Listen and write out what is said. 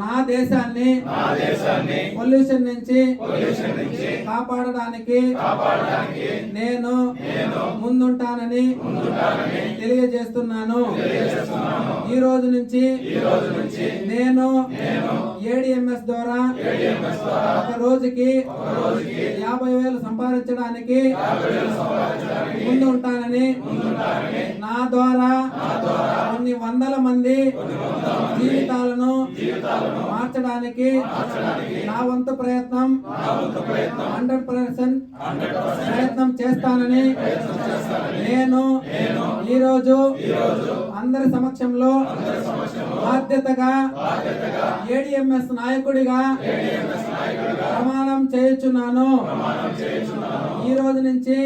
నా దేశాన్ని పొల్యూషన్ నుంచి కాపాడడానికి నేను ముందుంటానని తెలియజేస్తున్నాను. ఈ రోజు నుంచి నేను ఏడిఎంఎస్ ద్వారా ఒక రోజుకి 50,000 సంపాదించడానికి ముందు ఉంటానని, నా ద్వారా కొన్ని వందల మంది జీవితాలను మార్చడానికి నా వంతు ప్రయత్నం 100% ప్రయత్నం చేస్తానని నేను ఈరోజు అందరి సమక్షంలో బాధ్యతగా ఏడిఎంఎస్ నాయకుడిగా ప్రమాణం చేయుచున్నాను. ఈ రోజు నుంచి